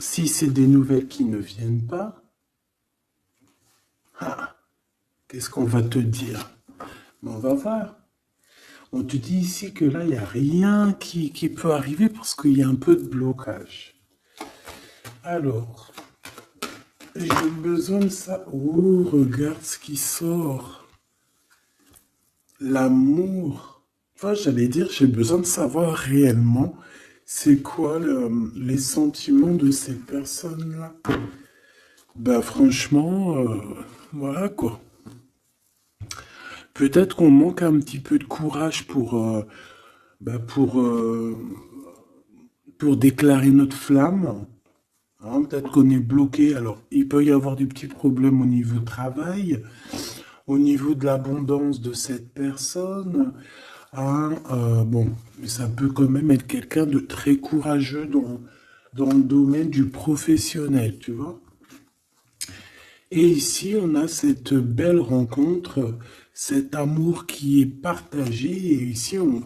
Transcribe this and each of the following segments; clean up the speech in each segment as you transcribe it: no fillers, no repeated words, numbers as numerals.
Si c'est des nouvelles qui ne viennent pas, ah, qu'est-ce qu'on va te dire? On va voir. On te dit ici que là, il n'y a rien qui peut arriver parce qu'il y a un peu de blocage. Alors, j'ai besoin de ça. Oh, regarde ce qui sort. L'amour. Enfin, j'allais dire, j'ai besoin de savoir réellement c'est quoi les sentiments de ces personnes-là. Ben franchement, voilà quoi. Peut-être qu'on manque un petit peu de courage ben, pour déclarer notre flamme. Hein. Peut-être qu'on est bloqué. Alors, il peut y avoir des petits problèmes au niveau du travail, au niveau de l'abondance de cette personne. Hein, bon, mais ça peut quand même être quelqu'un de très courageux dans le domaine du professionnel, tu vois. Et ici, on a cette belle rencontre, cet amour qui est partagé. Et ici, on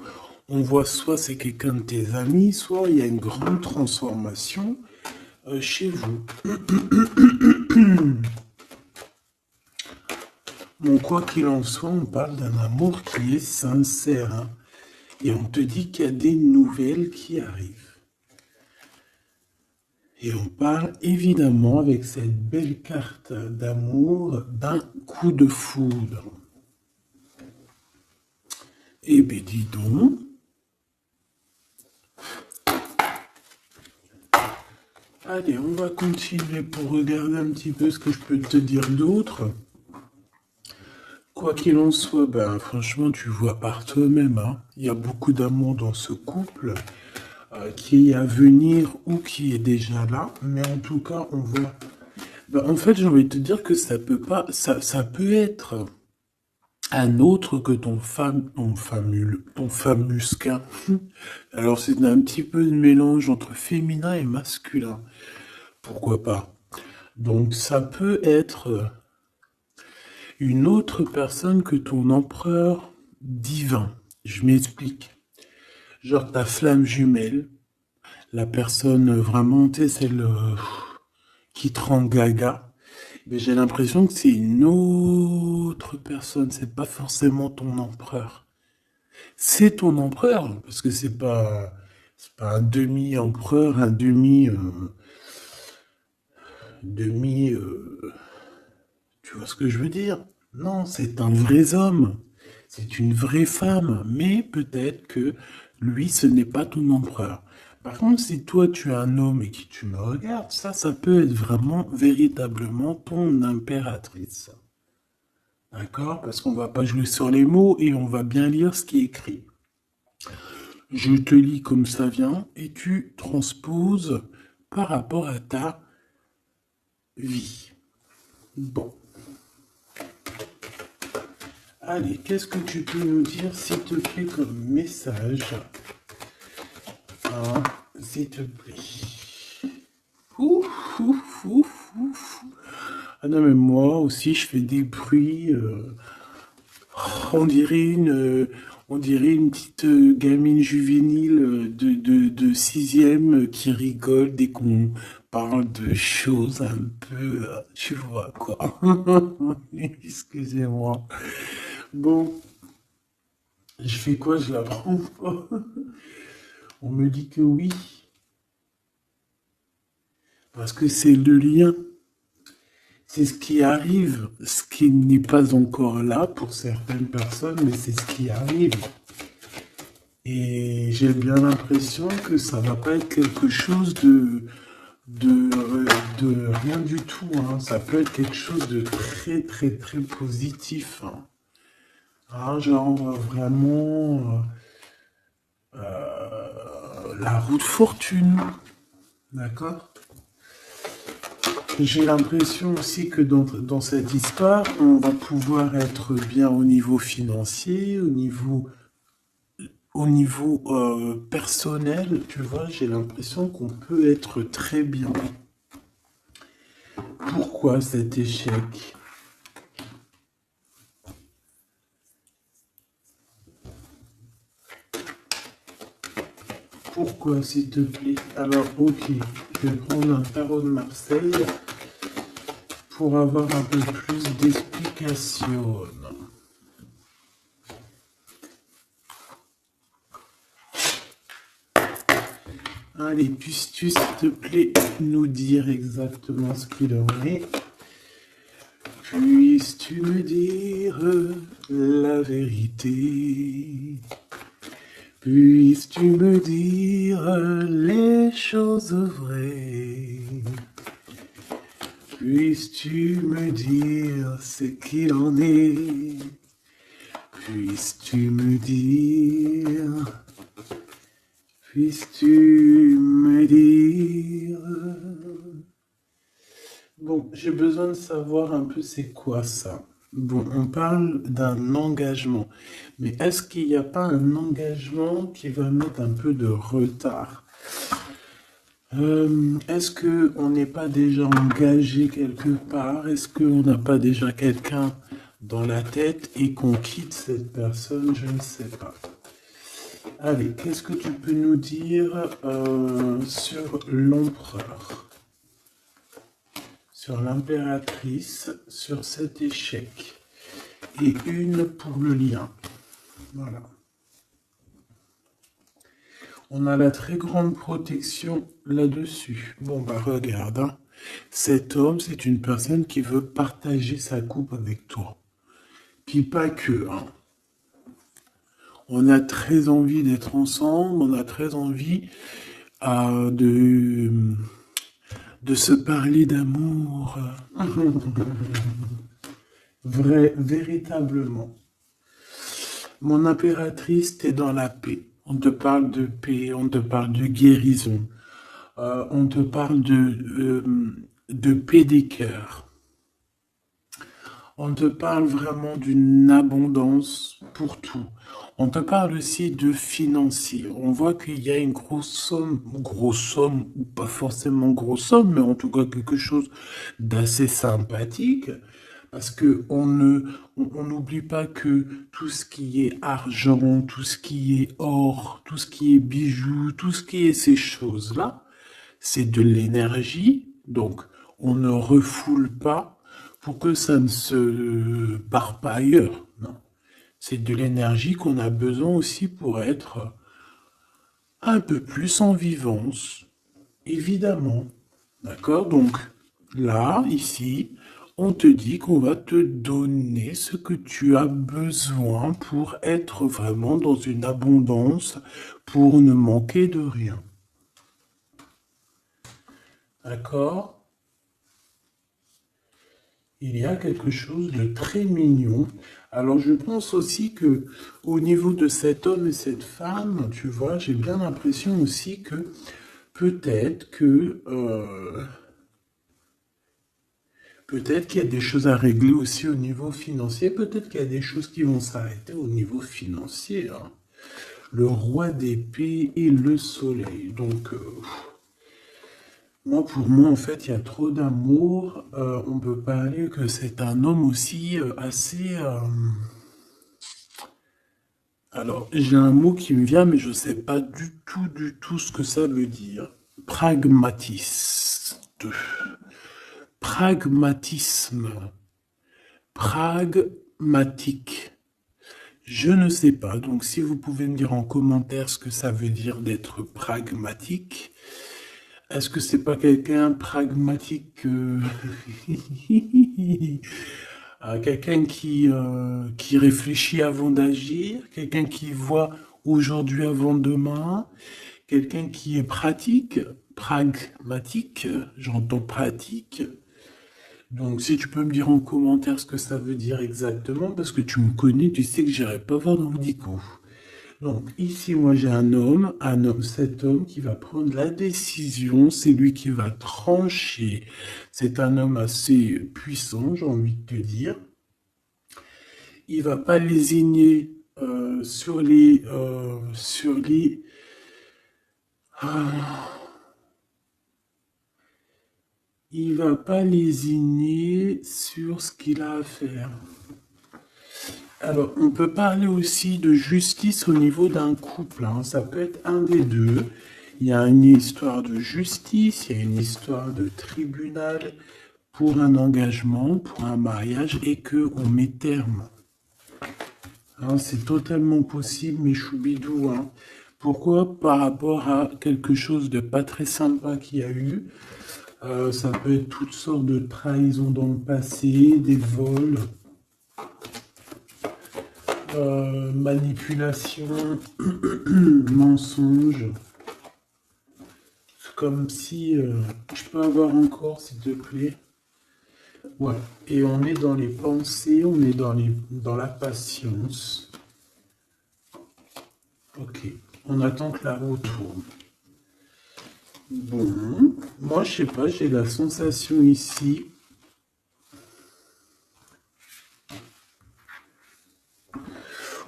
voit soit c'est quelqu'un de tes amis, soit il y a une grande transformation chez vous. Bon, quoi qu'il en soit, on parle d'un amour qui est sincère. Hein. Et on te dit qu'il y a des nouvelles qui arrivent. Et on parle évidemment avec cette belle carte d'amour d'un coup de foudre. Eh bien, dis donc. Allez, on va continuer pour regarder un petit peu ce que je peux te dire d'autre. Quoi qu'il en soit, ben franchement, tu vois par toi-même, hein, il y a beaucoup d'amour dans ce couple qui est à venir ou qui est déjà là. Mais en tout cas, on voit. Ben, en fait, j'ai envie de te dire que ça peut pas, ça peut être un autre que ton famusquin. Alors c'est un petit peu de mélange entre féminin et masculin. Pourquoi pas? Donc ça peut être une autre personne que ton empereur divin. Je m'explique. Genre ta flamme jumelle, la personne vraiment, tu sais, celle qui te rend gaga. Mais j'ai l'impression que c'est une autre personne, c'est pas forcément ton empereur. C'est ton empereur, parce que c'est pas un demi-empereur, un demi, tu vois ce que je veux dire? Non, c'est un vrai homme, c'est une vraie femme, mais peut-être que lui, ce n'est pas ton empereur. Par contre, si toi tu es un homme et que tu me regardes, ça peut être vraiment, véritablement ton impératrice. D'accord? Parce qu'on va pas jouer sur les mots et on va bien lire ce qui est écrit. Je te lis comme ça vient et tu transposes par rapport à ta vie. Bon. Allez, qu'est-ce que tu peux nous dire, s'il te plaît, comme message? Hein, s'il te plaît. Ouf, ouf, ouf, ouf. Ah non, mais moi aussi, je fais des bruits. On dirait on dirait une petite gamine juvénile de sixième qui rigole dès qu'on parle de choses un peu, tu vois quoi. Excusez-moi. Bon, je fais quoi? Je la prends pas. On me dit que oui, parce que c'est le lien. C'est ce qui arrive, ce qui n'est pas encore là pour certaines personnes, mais c'est ce qui arrive. Et j'ai bien l'impression que ça va pas être quelque chose de, de rien du tout. Hein. Ça peut être quelque chose de très, très, très positif. Hein. Ah, genre vraiment la roue de fortune. D'accord? J'ai l'impression aussi que dans cette histoire, on va pouvoir être bien au niveau financier, au niveau personnel, tu vois, j'ai l'impression qu'on peut être très bien. Pourquoi cet échec? Pourquoi, s'il te plaît? Alors, ok, je vais prendre un tarot de Marseille pour avoir un peu plus d'explications. Allez, puisses-tu, s'il te plaît, nous dire exactement ce qu'il en est? Puisses-tu me dire la vérité? Puisses-tu me dire les choses vraies? Puisses-tu me dire ce qu'il en est? Puisses-tu me dire? Puisses-tu me dire? Bon, j'ai besoin de savoir un peu c'est quoi ça. Bon, on parle d'un engagement, mais est-ce qu'il n'y a pas un engagement qui va mettre un peu de retard? Est-ce qu'on n'est pas déjà engagé quelque part? Est-ce qu'on n'a pas déjà quelqu'un dans la tête et qu'on quitte cette personne? Je ne sais pas. Allez, qu'est-ce que tu peux nous dire sur l'empereur, sur l'impératrice, sur cet échec? Et une pour le lien. Voilà. On a la très grande protection là-dessus. Bon, bah regarde, hein. Cet homme, c'est une personne qui veut partager sa coupe avec toi. Puis pas que, hein. On a très envie d'être ensemble, on a très envie de se parler d'amour. Vrai, véritablement. Mon impératrice, t'es dans la paix. On te parle de paix, on te parle de guérison, on te parle de paix des cœurs. On te parle vraiment d'une abondance pour tout. On te parle aussi de financier. On voit qu'il y a une grosse somme, ou pas forcément grosse somme, mais en tout cas quelque chose d'assez sympathique. Parce que on n'oublie pas que tout ce qui est argent, tout ce qui est or, tout ce qui est bijoux, tout ce qui est ces choses-là, c'est de l'énergie. Donc, on ne refoule pas pour que ça ne se barre pas ailleurs. Non. C'est de l'énergie qu'on a besoin aussi pour être un peu plus en vivance, évidemment. D'accord? Donc, là, ici, on te dit qu'on va te donner ce que tu as besoin pour être vraiment dans une abondance, pour ne manquer de rien. D'accord? Il y a quelque chose de très mignon. Alors je pense aussi que au niveau de cet homme et cette femme, tu vois, j'ai bien l'impression aussi que peut-être que peut-être qu'il y a des choses à régler aussi au niveau financier. Peut-être qu'il y a des choses qui vont s'arrêter au niveau financier, hein. Le roi d'épée et le soleil. Donc moi, pour moi, en fait, il y a trop d'amour. On peut parler que c'est un homme aussi assez. Alors, j'ai un mot qui me vient, mais je ne sais pas du tout ce que ça veut dire. Pragmatiste. Pragmatisme. Pragmatique. Je ne sais pas. Donc, si vous pouvez me dire en commentaire ce que ça veut dire d'être pragmatique. Est-ce que c'est pas quelqu'un pragmatique, quelqu'un qui réfléchit avant d'agir, quelqu'un qui voit aujourd'hui avant demain, quelqu'un qui est pratique, pragmatique, j'entends pratique. Donc si tu peux me dire en commentaire ce que ça veut dire exactement, parce que tu me connais, tu sais que j'irai pas voir dans le coup. Donc ici, moi j'ai cet homme qui va prendre la décision, c'est lui qui va trancher. C'est un homme assez puissant, j'ai envie de te dire. Il va pas lésigner il va pas lésigner sur ce qu'il a à faire. Alors, on peut parler aussi de justice au niveau d'un couple, hein. Ça peut être un des deux. Il y a une histoire de justice, il y a une histoire de tribunal pour un engagement, pour un mariage, et que on met terme. Hein, c'est totalement possible, mais choubidou, hein. Pourquoi? Par rapport à quelque chose de pas très sympa qu'il y a eu. Ça peut être toutes sortes de trahisons dans le passé, des vols, manipulation, mensonges. Comme si je peux avoir encore, s'il te plaît. Ouais. Et on est dans les pensées, on est dans la patience. Ok. On attend que la roue tourne. Bon. Moi, je sais pas, j'ai la sensation ici.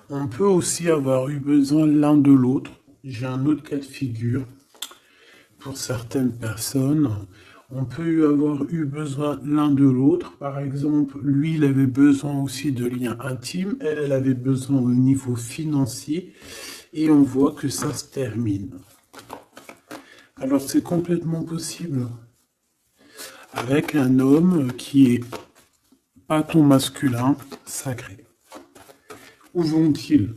On peut aussi avoir eu besoin l'un de l'autre. J'ai un autre cas de figure. Pour certaines personnes, on peut avoir eu besoin l'un de l'autre. Par exemple, lui, il avait besoin aussi de liens intimes. Elle avait besoin au niveau financier. Et on voit que ça se termine. Alors, c'est complètement possible. Avec un homme qui est pas ton masculin sacré. Où vont-ils?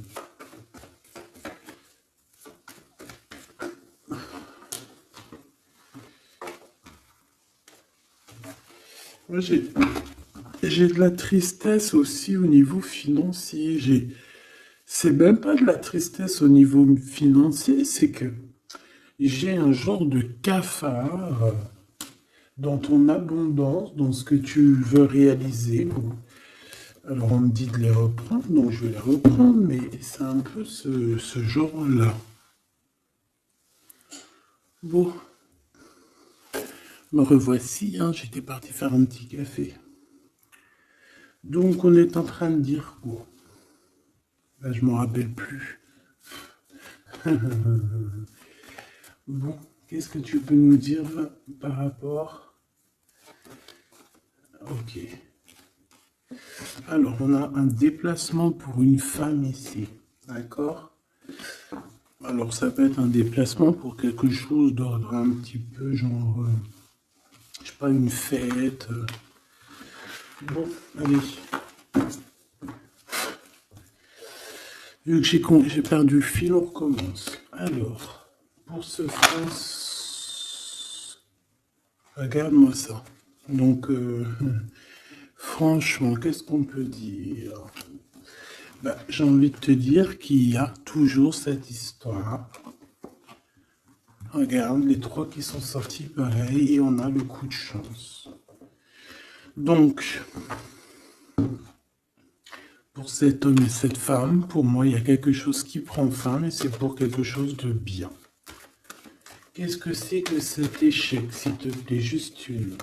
Moi, j'ai de la tristesse aussi au niveau financier. C'est même pas de la tristesse au niveau financier, c'est que j'ai un genre de cafard dans ton abondance, dans ce que tu veux réaliser. Bon. Alors on me dit de les reprendre, donc je vais les reprendre, mais c'est un peu ce genre-là. Bon, me revoici, hein, j'étais parti faire un petit café. Donc on est en train de dire quoi? Là, je m'en rappelle plus. Bon, qu'est-ce que tu peux nous dire par rapport? Ok. Alors, on a un déplacement pour une femme ici. D'accord? Alors, ça peut être un déplacement pour quelque chose d'ordre un petit peu genre, je sais pas, une fête. Bon, allez. Vu que j'ai perdu le fil, on recommence. Alors, pour ce France, regarde-moi ça. Donc, franchement, qu'est-ce qu'on peut dire? Bah, j'ai envie de te dire qu'il y a toujours cette histoire. Regarde, les trois qui sont sortis pareil, et on a le coup de chance. Donc, pour cet homme et cette femme, pour moi, il y a quelque chose qui prend fin, mais c'est pour quelque chose de bien. Qu'est-ce que c'est que cet échec, s'il te plaît, juste une?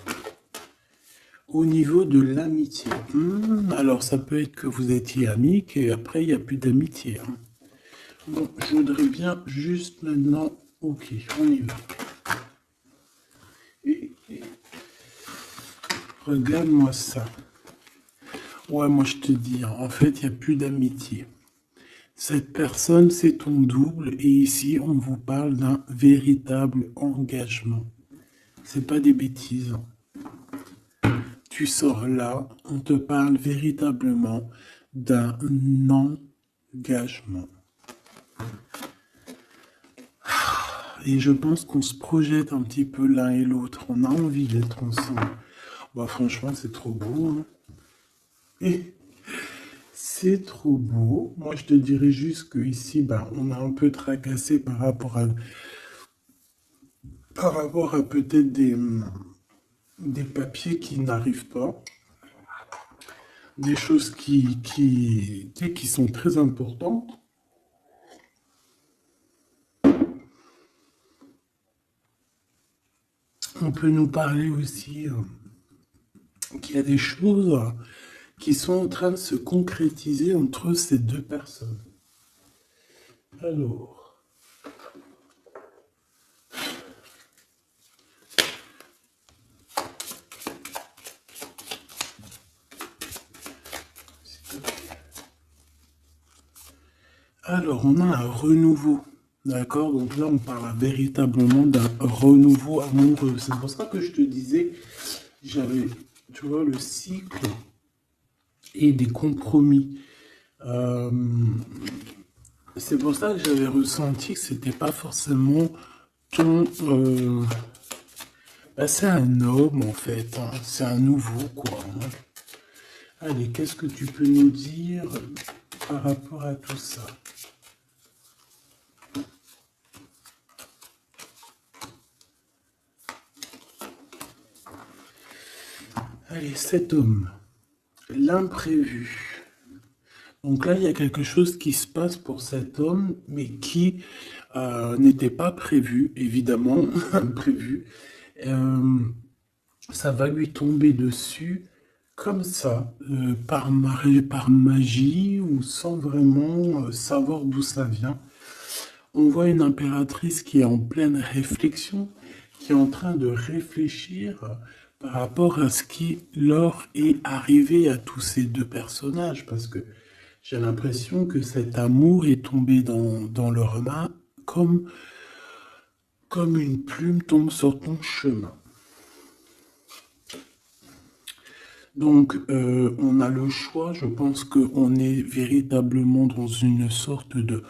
Au niveau de l'amitié. Alors, ça peut être que vous étiez amis, et après, il n'y a plus d'amitié. Hein. Bon, je voudrais bien juste maintenant... Ok, on y va. Regarde-moi ça. Ouais, moi je te dis, en fait, il n'y a plus d'amitié. Cette personne, c'est ton double, et ici, on vous parle d'un véritable engagement. C'est pas des bêtises. Tu sors là, on te parle véritablement d'un engagement. Et je pense qu'on se projette un petit peu l'un et l'autre. On a envie d'être ensemble. Bah, franchement, c'est trop beau. Hein. Et c'est trop beau. Moi, je te dirais juste qu'ici, bah, on a un peu tracassé par rapport à peut-être des papiers qui n'arrivent pas. Des choses qui sont très importantes. On peut nous parler aussi qu'il y a des choses qui sont en train de se concrétiser entre ces deux personnes. Alors, Alors, on a un renouveau. D'accord? Donc là, on parle véritablement d'un renouveau amoureux. C'est pour ça que je te disais, j'avais, tu vois, le cycle et des compromis. Euh, c'est pour ça que j'avais ressenti que c'était pas forcément ton. Bah, c'est un homme en fait, hein. C'est un nouveau quoi, hein. Allez, qu'est-ce que tu peux nous dire par rapport à tout ça? Allez, cet homme, l'imprévu. Donc là, il y a quelque chose qui se passe pour cet homme, mais qui n'était pas prévu, évidemment, imprévu. Euh, Ça va lui tomber dessus comme ça, par magie ou sans vraiment savoir d'où ça vient. On voit une impératrice qui est en pleine réflexion, qui est en train de réfléchir par rapport à ce qui leur est arrivé à tous ces deux personnages, parce que j'ai l'impression que cet amour est tombé dans leur main comme une plume tombe sur ton chemin. Donc, on a le choix. Je pense qu'on est véritablement dans une sorte de...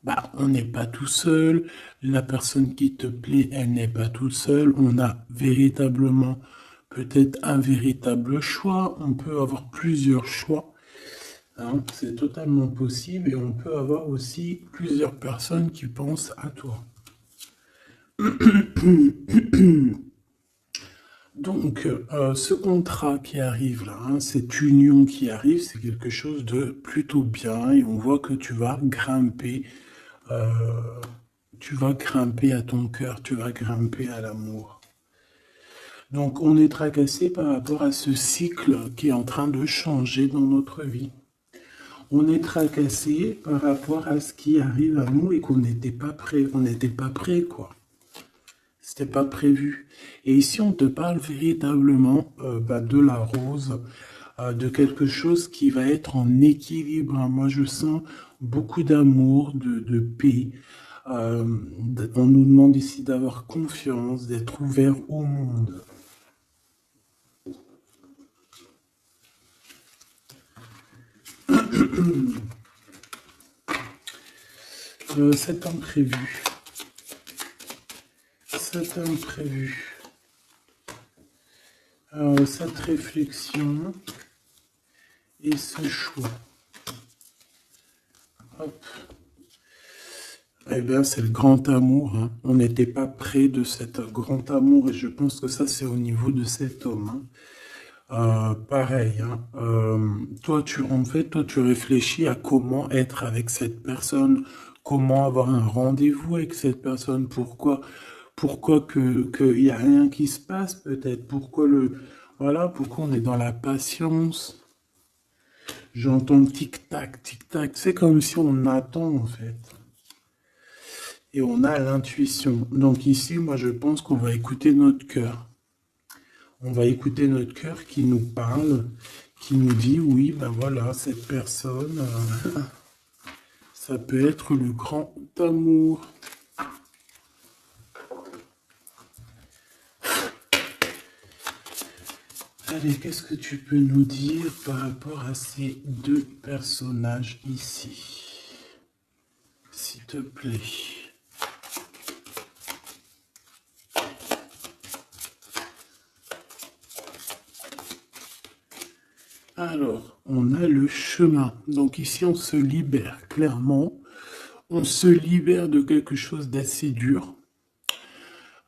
Bah, on n'est pas tout seul. La personne qui te plaît, elle n'est pas toute seule. On a véritablement peut-être un véritable choix. On peut avoir plusieurs choix, hein. C'est totalement possible. Et on peut avoir aussi plusieurs personnes qui pensent à toi. Donc, ce contrat qui arrive là, hein, cette union qui arrive, c'est quelque chose de plutôt bien et on voit que euh, tu vas grimper à ton cœur, tu vas grimper à l'amour. Donc, on est tracassé par rapport à ce cycle qui est en train de changer dans notre vie. On est tracassé par rapport à ce qui arrive à nous et qu'on n'était pas prêt, on n'était pas prêt, quoi. C'était pas prévu. Et ici, on te parle véritablement de la rose, de quelque chose qui va être en équilibre, hein. Moi, je sens beaucoup d'amour, de paix. Euh, on nous demande ici d'avoir confiance, d'être ouvert au monde. Cet imprévu, cet imprévu, cette réflexion et ce choix. Hop. Eh bien, c'est le grand amour, hein. On n'était pas près de cet grand amour et je pense que ça, c'est au niveau de cet homme, hein. Pareil, hein. Toi, tu réfléchis à comment être avec cette personne, comment avoir un rendez-vous avec cette personne, pourquoi qu'il y a rien qui se passe peut-être, voilà, pourquoi on est dans la patience. J'entends tic-tac, tic-tac. C'est comme si on attend en fait. Et on a l'intuition. Donc ici, moi, je pense qu'on va écouter notre cœur. On va écouter notre cœur qui nous parle, qui nous dit, oui, ben voilà, cette personne, ça peut être le grand amour. Allez, qu'est-ce que tu peux nous dire par rapport à ces deux personnages ici, s'il te plaît? Alors, on a le chemin. Donc ici, on se libère clairement. On se libère de quelque chose d'assez dur.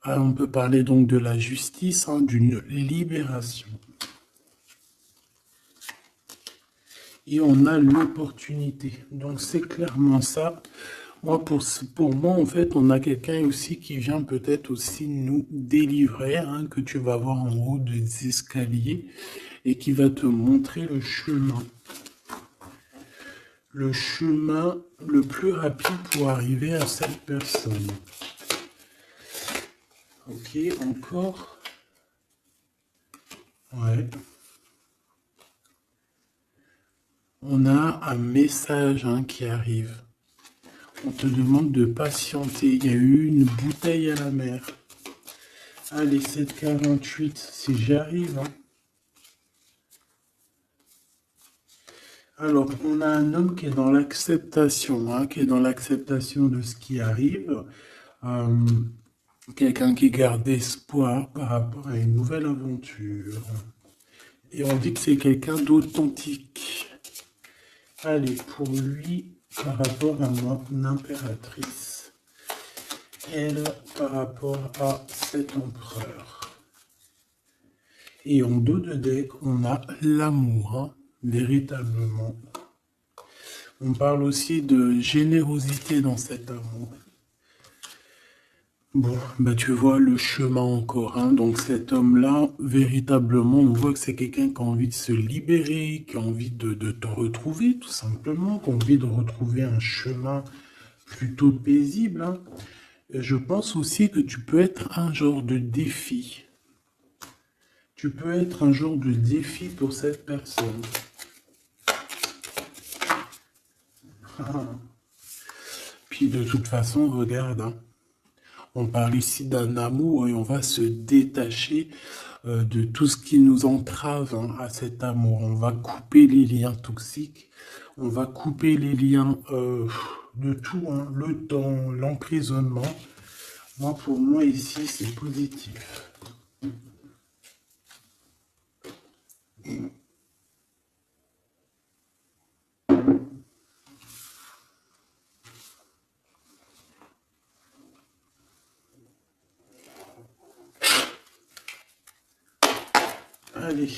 On peut parler donc de la justice, hein, d'une libération. Et on a l'opportunité. Donc c'est clairement ça. Pour moi, en fait, on a quelqu'un aussi qui vient peut-être aussi nous délivrer, hein, que tu vas voir en haut des escaliers et qui va te montrer le chemin. Le chemin le plus rapide pour arriver à cette personne. Ok, encore. Ouais. On a un message, hein, qui arrive. On te demande de patienter. Il y a eu une bouteille à la mer. Allez, 7,48, si j'y arrive. Hein. Alors, on a un homme qui est dans l'acceptation, hein, qui est dans l'acceptation de ce qui arrive. Euh, Quelqu'un qui garde espoir par rapport à une nouvelle aventure. Et on dit que c'est quelqu'un d'authentique. Allez, pour lui, par rapport à mon impératrice. Elle, par rapport à cet empereur. Et en dos de deck, on a l'amour, hein, véritablement. On parle aussi de générosité dans cet amour. Bon, bah tu vois le chemin encore, hein. Donc cet homme-là, véritablement, on voit que c'est quelqu'un qui a envie de se libérer, qui a envie de te retrouver, tout simplement, qui a envie de retrouver un chemin plutôt paisible, hein. Et je pense aussi que tu peux être un genre de défi. Tu peux être un genre de défi pour cette personne. Puis de toute façon, regarde, hein. On parle ici d'un amour et on va se détacher de tout ce qui nous entrave, hein, à cet amour. On va couper les liens toxiques, on va couper les liens de tout, hein, le temps, l'emprisonnement. Moi, pour moi, ici, c'est positif. Allez,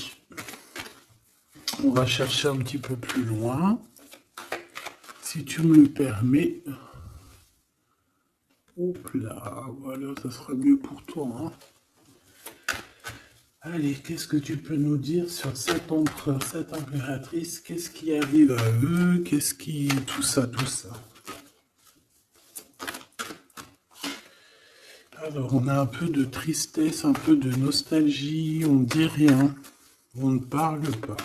on va chercher un petit peu plus loin. Si tu me le permets. Hop là, voilà, ça sera mieux pour toi, hein. Allez, qu'est-ce que tu peux nous dire sur cet empereur, cette impératrice? Qu'est-ce qui arrive à eux? Qu'est-ce qui... Tout ça, tout ça. Alors, on a un peu de tristesse, un peu de nostalgie, on ne dit rien, on ne parle pas.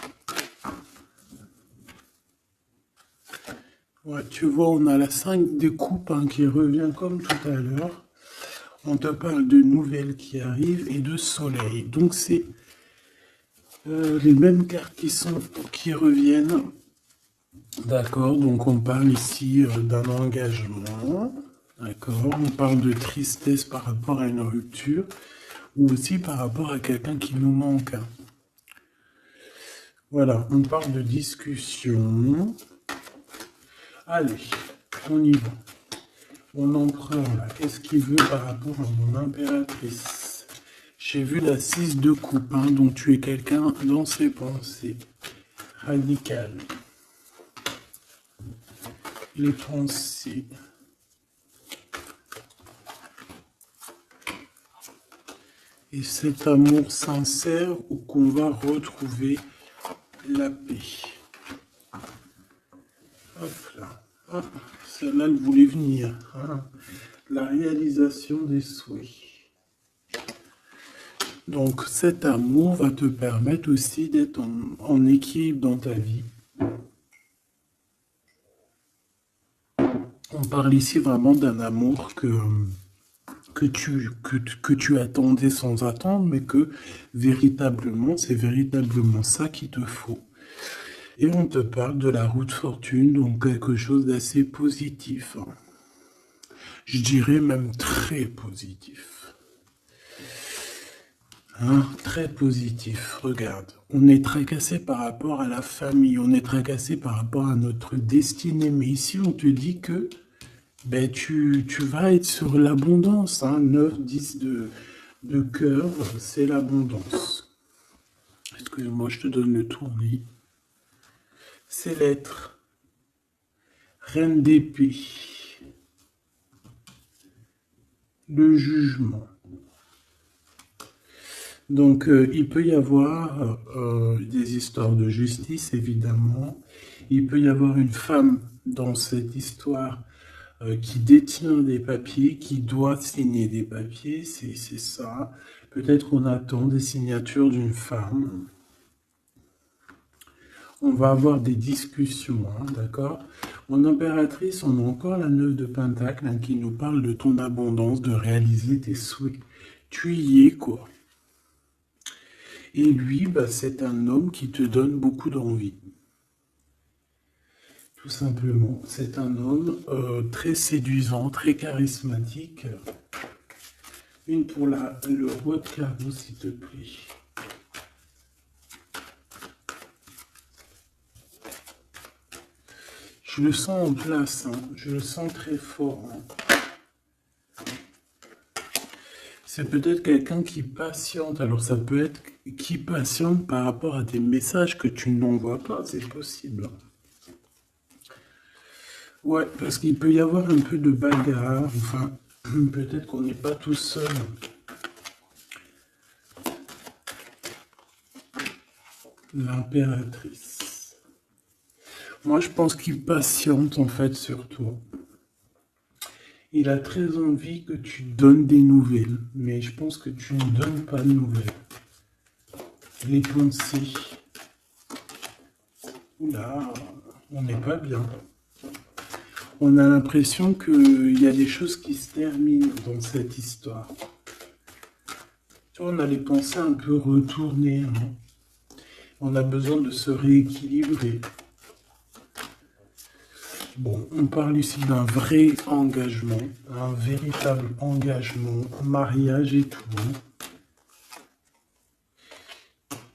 Ouais, tu vois, on a la 5 de coupe, hein, qui revient comme tout à l'heure. On te parle de nouvelles qui arrivent et de soleil. Donc, c'est les mêmes cartes qui reviennent. D'accord, donc on parle ici d'un engagement. D'accord, on parle de tristesse par rapport à une rupture ou aussi par rapport à quelqu'un qui nous manque. Voilà, on parle de discussion. Allez, on y va. Mon empereur, là, qu'est-ce qu'il veut par rapport à mon impératrice? J'ai vu la 6 de coupe, hein, donc tu es quelqu'un dans ses pensées. Radical. Les pensées. Et cet amour sincère où qu'on va retrouver la paix. Hop là. Hop, celle-là, elle voulait venir. Hein. La réalisation des souhaits. Donc cet amour va te permettre aussi d'être en équilibre dans ta vie. On parle ici vraiment d'un amour que tu attendais sans attendre, mais que véritablement, c'est véritablement ça qu'il te faut. Et on te parle de la roue de fortune, donc quelque chose d'assez positif. Je dirais même très positif. Hein, très positif. Regarde, on est tracassé par rapport à la famille, on est tracassé par rapport à notre destinée. Mais ici, on te dit que ben, tu vas être sur l'abondance. Hein, 9, 10 de cœur, c'est l'abondance. Excuse-moi, je te donne le tournis. C'est l'être. Reine d'épée. Le jugement. Donc, il peut y avoir des histoires de justice, évidemment. Il peut y avoir une femme dans cette histoire qui détient des papiers, qui doit signer des papiers, c'est ça. Peut-être qu'on attend des signatures d'une femme. On va avoir des discussions, hein, d'accord? Mon impératrice, on a encore la 9 de Pentacle hein, qui nous parle de ton abondance, de réaliser tes souhaits. Tu y es, quoi. Et lui, bah, c'est un homme qui te donne beaucoup d'envie. Tout simplement, c'est un homme très séduisant, très charismatique. Une pour le roi de carreau, s'il te plaît. Je le sens en place, hein. Je le sens très fort. Hein. C'est peut-être quelqu'un qui patiente. Alors ça peut être qui patiente par rapport à des messages que tu n'envoies pas, c'est possible. Ouais, parce qu'il peut y avoir un peu de bagarre, enfin, peut-être qu'on n'est pas tout seul. L'impératrice. Moi, je pense qu'il patiente, en fait, sur toi. Il a très envie que tu donnes des nouvelles, mais je pense que tu ne donnes pas de nouvelles. Les pensées. Oula, on n'est pas bien. On a l'impression qu'il y a des choses qui se terminent dans cette histoire. Tu vois, on a les pensées un peu retournées. Hein. On a besoin de se rééquilibrer. Bon, on parle ici d'un vrai engagement, un véritable engagement, mariage et tout.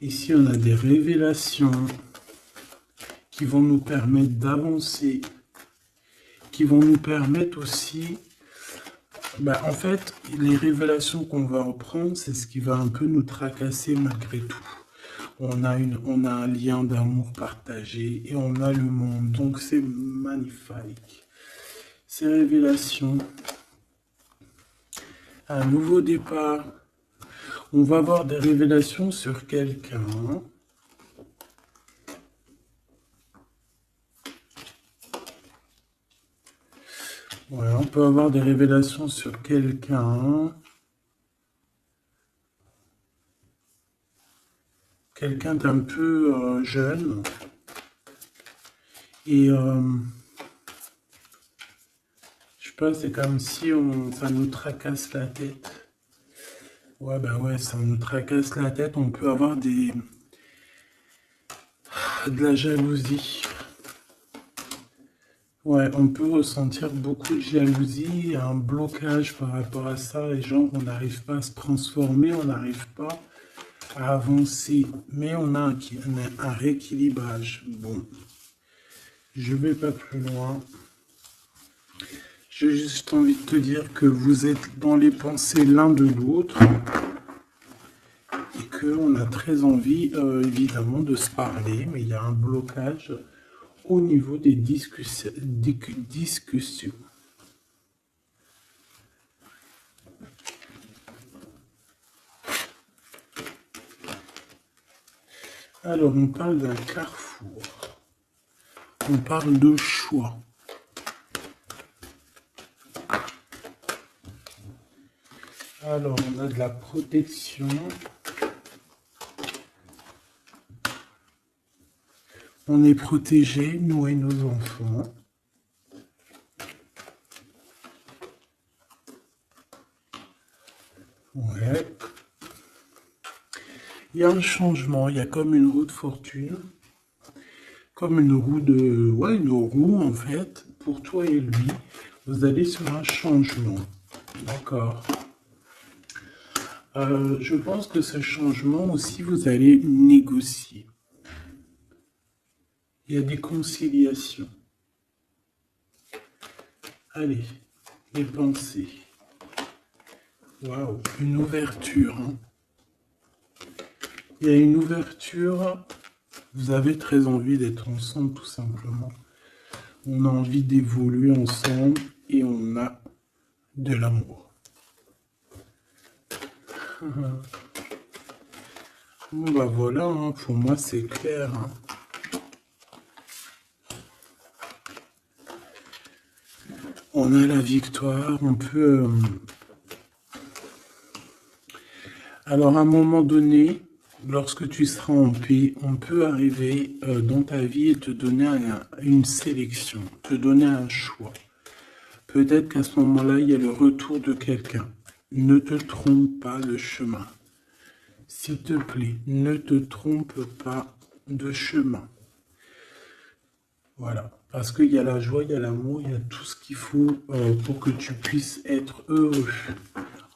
Ici, on a des révélations qui vont nous permettre d'avancer, qui vont nous permettre aussi... Bah, en fait, les révélations qu'on va reprendre, c'est ce qui va un peu nous tracasser malgré tout. On a un lien d'amour partagé et on a le monde. Donc, c'est magnifique. Ces révélations, un nouveau départ. On va avoir des révélations sur quelqu'un. Ouais, on peut avoir des révélations sur quelqu'un. Quelqu'un d'un peu jeune. Et je sais pas, c'est comme si ça nous tracasse la tête. Ouais, bah ouais, ça nous tracasse la tête. On peut avoir de la jalousie. Ouais, on peut ressentir beaucoup de jalousie, un blocage par rapport à ça. Et genre, on n'arrive pas à se transformer, on n'arrive pas à avancer. Mais on a un rééquilibrage. Bon, je vais pas plus loin. J'ai juste envie de te dire que vous êtes dans les pensées l'un de l'autre. Et qu'on a très envie, évidemment, de se parler. Mais il y a un blocage au niveau des discussions. Alors, on parle d'un carrefour. On parle de choix. Alors, on a de la protection. On est protégé, nous et nos enfants. Ouais. Il y a un changement, il y a comme une roue de fortune. Comme une roue de... Ouais, une roue en fait. Pour toi et lui, vous allez sur un changement. D'accord. Je pense que ce changement aussi, vous allez négocier. Il y a des conciliations. Allez, les pensées. Waouh, une ouverture. Hein. Il y a une ouverture. Vous avez très envie d'être ensemble, tout simplement. On a envie d'évoluer ensemble et on a de l'amour. Bon, bah voilà, hein, pour moi c'est clair. Hein. On a la victoire, on peut... Alors à un moment donné, lorsque tu seras en paix, on peut arriver dans ta vie et te donner une sélection, te donner un choix. Peut-être qu'à ce moment-là, il y a le retour de quelqu'un. Ne te trompe pas de chemin. S'il te plaît, ne te trompe pas de chemin. Voilà. Parce qu'il y a la joie, il y a l'amour, il y a tout ce qu'il faut pour que tu puisses être heureux.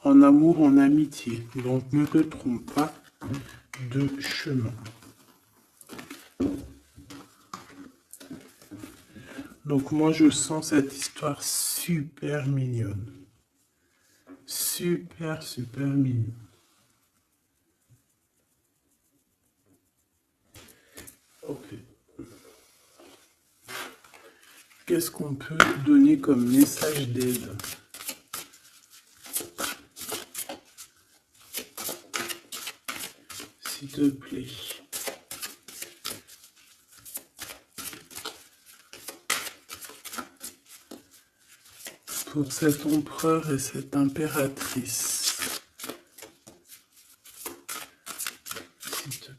En amour, en amitié. Donc ne te trompe pas de chemin. Donc moi je sens cette histoire super mignonne. Super, super mignonne. Ok. Qu'est-ce qu'on peut donner comme message d'aide? S'il te plaît. Pour cet empereur et cette impératrice. S'il te plaît.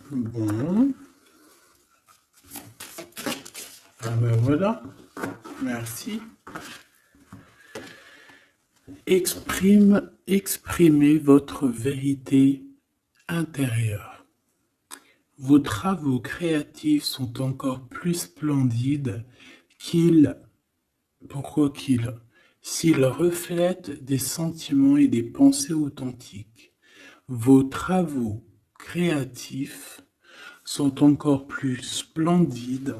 Bon. Ah ben voilà. Merci. Exprimez votre vérité intérieure. Vos travaux créatifs sont encore plus splendides s'ils reflètent des sentiments et des pensées authentiques. Vos travaux créatifs sont encore plus splendides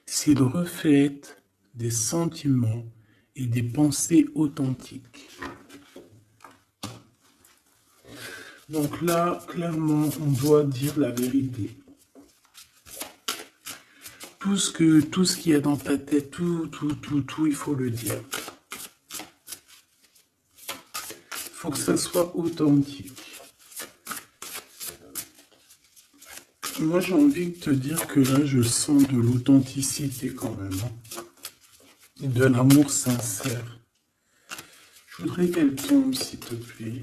s'ils reflètent des sentiments et des pensées authentiques. Donc là, clairement, on doit dire la vérité. Tout ce qu'il y a dans ta tête, tout, il faut le dire. Il faut que ça soit authentique. Moi, j'ai envie de te dire que là, je sens de l'authenticité quand même. Et de l'amour sincère. Je voudrais qu'elle tombe, s'il te plaît.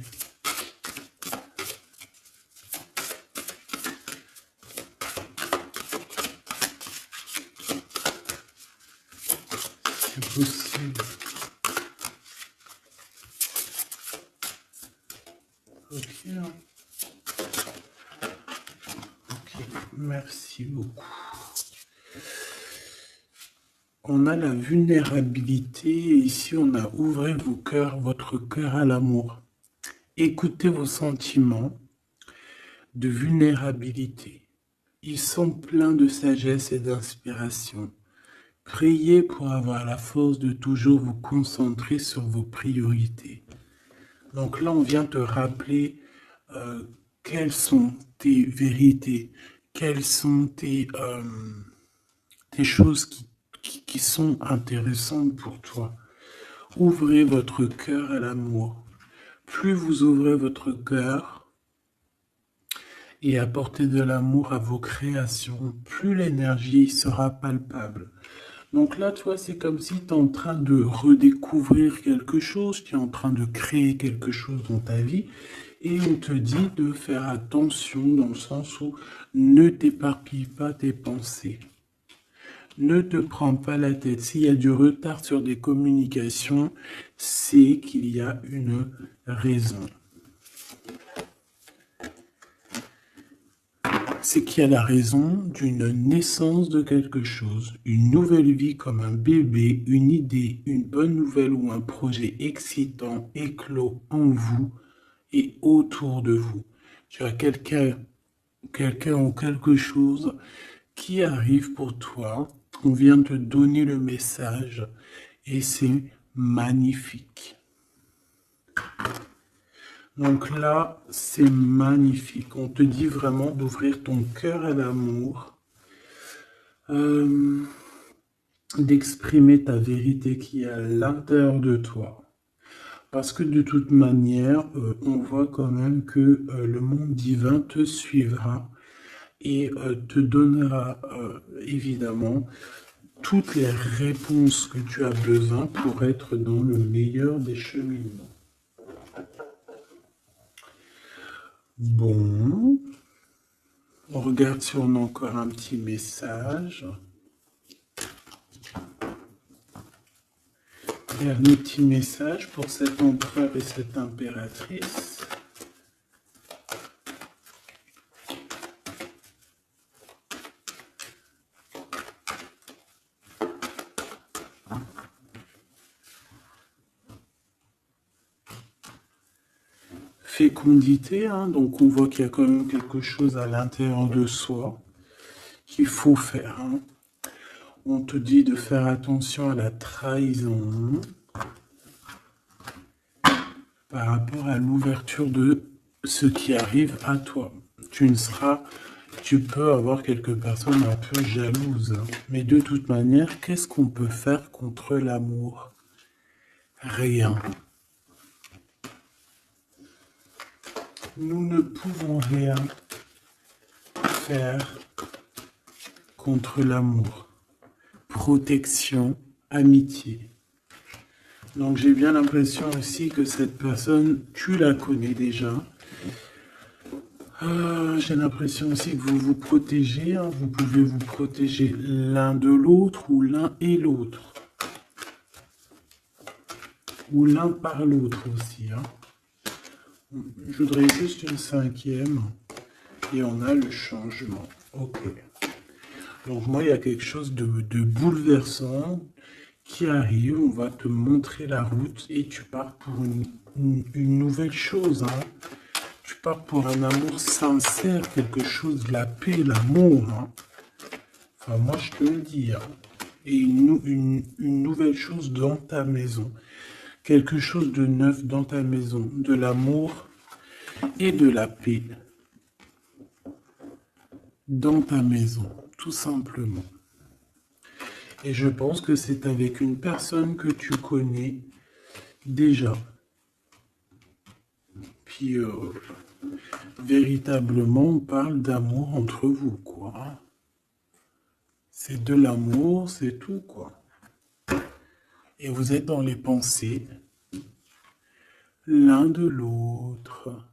C'est possible. Ok. Ok, merci beaucoup. On a la vulnérabilité, et ici on a ouvrez vos cœurs, votre cœur à l'amour. Écoutez vos sentiments de vulnérabilité. Ils sont pleins de sagesse et d'inspiration. Priez pour avoir la force de toujours vous concentrer sur vos priorités. Donc là, on vient te rappeler quelles sont tes vérités, quelles sont tes choses qui sont intéressantes pour toi. Ouvrez votre cœur à l'amour. Plus vous ouvrez votre cœur et apportez de l'amour à vos créations, plus l'énergie sera palpable. Donc là, toi, c'est comme si tu es en train de redécouvrir quelque chose, tu es en train de créer quelque chose dans ta vie, et on te dit de faire attention dans le sens où ne t'éparpille pas tes pensées. Ne te prends pas la tête. S'il y a du retard sur des communications, c'est qu'il y a une raison. C'est qu'il y a la raison d'une naissance de quelque chose, une nouvelle vie comme un bébé, une idée, une bonne nouvelle ou un projet excitant éclos en vous et autour de vous. Tu as quelqu'un ou quelque chose qui arrive pour toi. On vient te donner le message et c'est magnifique. Donc là, c'est magnifique. On te dit vraiment d'ouvrir ton cœur à l'amour, d'exprimer ta vérité qui est à l'intérieur de toi. Parce que de toute manière, on voit quand même que le monde divin te suivra et te donnera évidemment toutes les réponses que tu as besoin pour être dans le meilleur des cheminements. Bon, on regarde si on a encore un petit message. Dernier petit message pour cet empereur et cette impératrice. Fécondité, hein, donc on voit qu'il y a quand même quelque chose à l'intérieur de soi qu'il faut faire. Hein. On te dit de faire attention à la trahison par rapport à l'ouverture de ce qui arrive à toi. Tu peux avoir quelques personnes un peu jalouses, hein. Mais de toute manière, qu'est-ce qu'on peut faire contre l'amour? Rien. Nous ne pouvons rien faire contre l'amour. Protection, amitié. Donc j'ai bien l'impression aussi que cette personne, tu la connais déjà. J'ai l'impression aussi que vous vous protégez. Hein. Vous pouvez vous protéger l'un de l'autre ou l'un et l'autre. Ou l'un par l'autre aussi. Hein. Je voudrais juste une cinquième. Et on a le changement. Ok. Donc moi, il y a quelque chose de bouleversant qui arrive. On va te montrer la route et tu pars pour une nouvelle chose. Hein. Tu pars pour un amour sincère, quelque chose de la paix, l'amour. Hein. Enfin, moi, je te le dis. Hein. Et une nouvelle chose dans ta maison. Quelque chose de neuf dans ta maison. De l'amour et de la paix. Dans ta maison, tout simplement. Et je pense que c'est avec une personne que tu connais déjà. Puis, véritablement, on parle d'amour entre vous, quoi. C'est de l'amour, c'est tout, quoi. Et vous êtes dans les pensées l'un de l'autre.